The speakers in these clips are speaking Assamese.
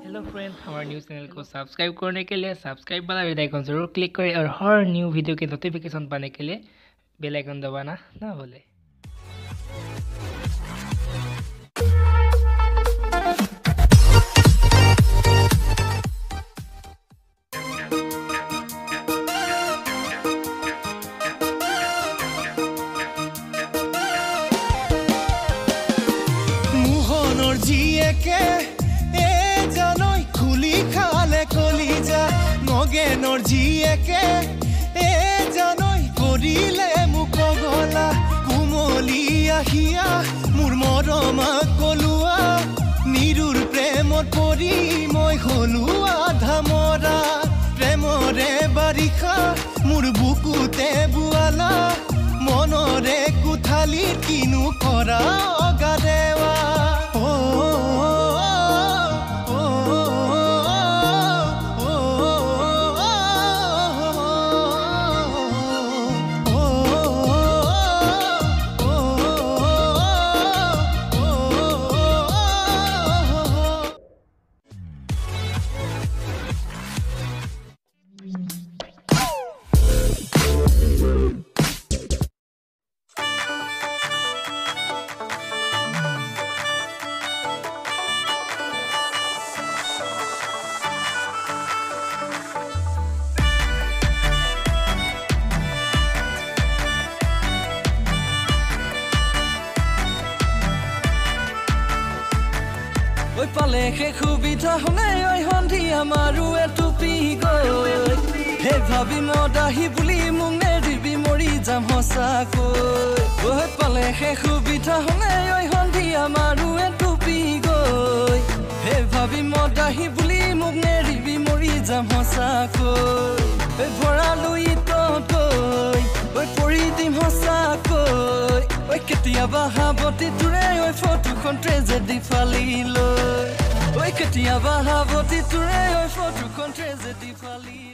हेलो फ्रेंड्स, हमारे न्यूज़ चैनल को सब्सक्राइब करने के लिए सब्सक्राइब वाला बेल आइकन जरूर क्लिक करें और हर न्यू वीडियो के नोटिफिकेशन पाने के लिए बेल आइकन दबाना ना भूलें। নগেনৰ জীয়েকে জানৈ কৰিলে মোক গলা কুমলি আহিয়া মোৰ মৰমা কলুৱা নিৰুৰ প্ৰেমত পৰি মই হলো আধা মৰা প্ৰেমৰে বাৰিষা মোৰ বুকুতে বুৱালা মনৰে কুঠালি কিনো কৰা অগাদেৱা ওই পালে হে সুবিধা হলে ওই হন্ধি আমাৰো এটুপি গৈ হে ভাবি মদাহি বুলি মোক নেৰিবি মৰি যাম সঁচাকৈ ওই পালে হে সুবিধা হলে ওই হন্ধি আমাৰো এটুপি গৈ হে ভাবি মদাহি বুলি মোক নেৰিবি মৰি যাম সঁচাকৈ ওই ভৰালো ইতকৈ ওই পৰি দিম সঁচাকৈ ওই কেতিয়াবা হাবতি তোৰে ওই ফটোখন ট্ৰেজেডি ফালিলৈ ওই কেতিয়াবা হাবতি তোৰে ওই ফটোখন tragedy ফালিলৈ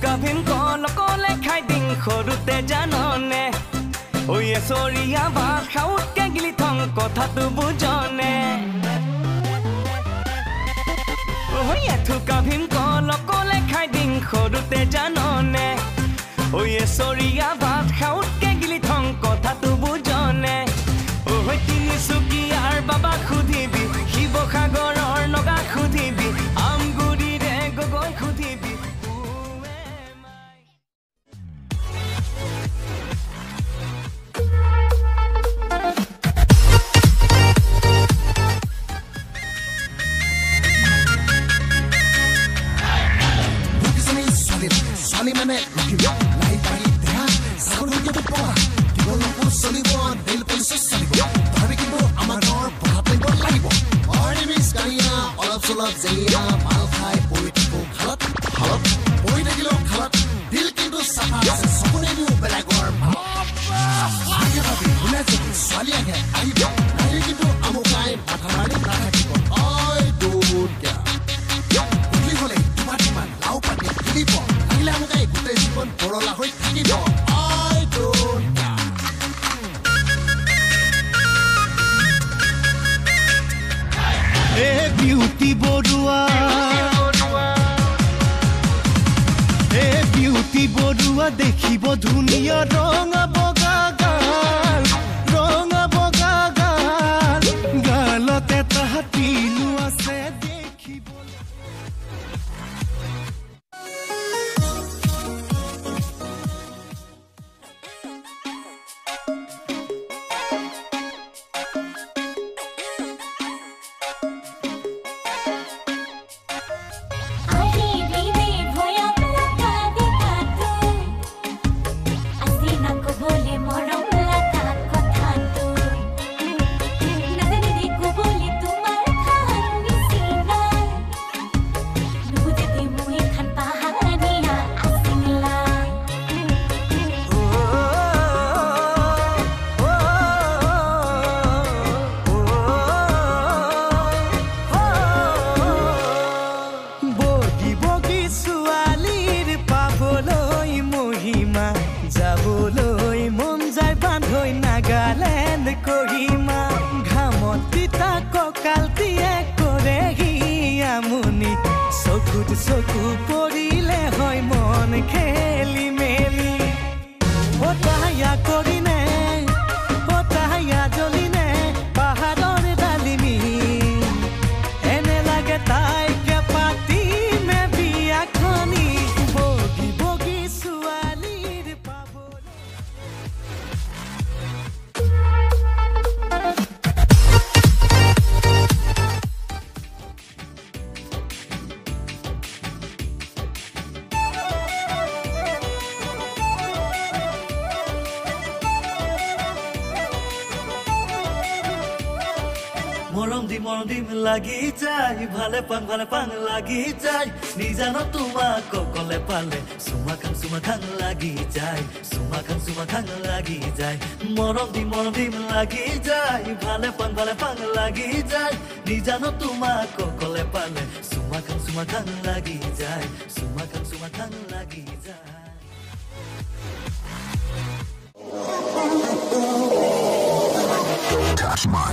Kavin kole khai ding khorute janone oye soriya ba khaut ke gili thong kotha tu bujone oye thu kavin kole khai ding khorute janone oye soriya ba khaut ke gili thong kotha tu bujone oye tini sukiyar baba khudhibi hibo khagoror noga khudhibi amguri re gogoi khudhibi Salimane looking like bari deha sagor hoye to poa kibolo pur solibo del police solibo tabe kibo amaror bhapai bol lagibo order miss kariya olap solap zeya mal khai poitibo khalat poi dagilo khalat dil kintu safa ase sopone nu belagor age babe hune je swali age aibo nai kintu amokai matharani na thakibo I don't care kuli hole tumatiman lau pani kilibo agila amokai gute jibon borola hoi thakibo I don't care Hey beauty borua Hey beauty borua dekhibo dhuniya ronga boga gal galate tahatilu ase dekhibo Así no como ককালটিয়ে কৰেহি আমনি চকুত চকু পৰিলে হয় মন খেলি মেলি হতায়া কৰিনে হতায়া জ্বলিনে পাহাৰৰ ডালিমি এনে লাগে তাইকে পাতিমে বিয়াখনি বগী বগী ছোৱালীৰ পাবলৈ মৰম দিম লাগি যায় ভালে পাং লাগি যায় নিজানো তোমাক কলে পালে চুমা খাং লাগি যায় চুমা খাং লাগি যায় মৰম দিম লাগি যায় ভালে পাং লাগি যায় নিজানো তোমাক কলে পালে চুমা খাং লাগি যায় চুমা খাং লাগি যায় Touch my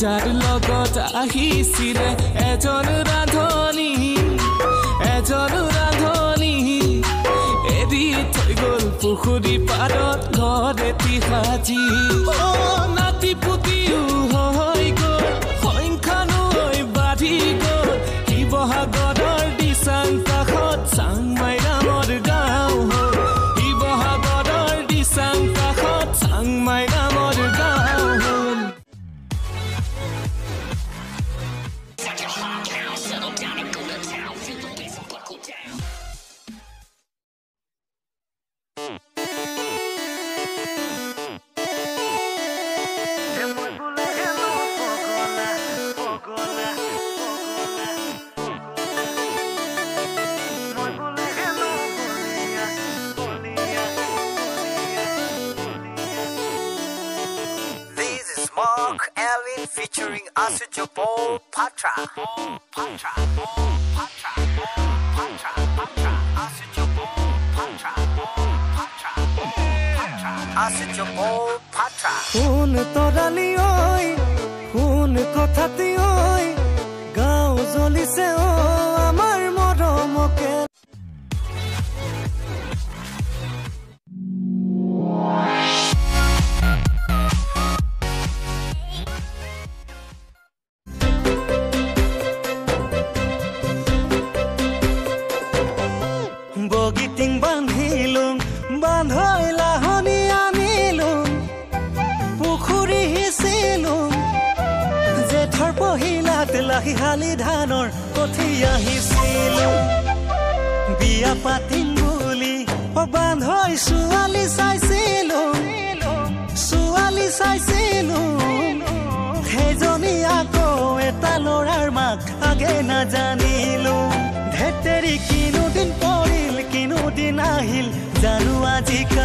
ৰজাৰ লগত আহিছিলে এজন ৰাধনী এৰি থৈ গ'ল পুখুৰী পাৰত ঘৰ এটি সাজি নাতি পুতিও হৈ গ'ল সংখ্যানো বাঢ়ি গ'ল শিৱসাগৰৰ দিচাং কাষত চাংমাই নামৰ গাঁও হ'ল শিৱসাগৰৰ দিচাং কাষত চাংমাই নামৰ গাঁও হ'ল featuring Asujopo Patra. Asujopo Patra. Hun torali oi, hun kothati oi, gao jolise o amar moromoke. বগিটিং বান্ধিলুং বান্ধৈ লাহনি আনিলুং পুখুৰী সিঁচিলুং জেঠৰ পহিলাত লাহিহালি ধানৰ কঠীয়া সিঁচিলুং বিয়া পাতিম বুলি বান্ধৈ ছোৱালী চাইছিলুং সেইজনী আকৌ এটা ল'ৰাৰ মাক আগে নাজানিলুং ধেতেৰি কিনো দিন পৰিল কিনো দিন আহিল জানো আজিকালি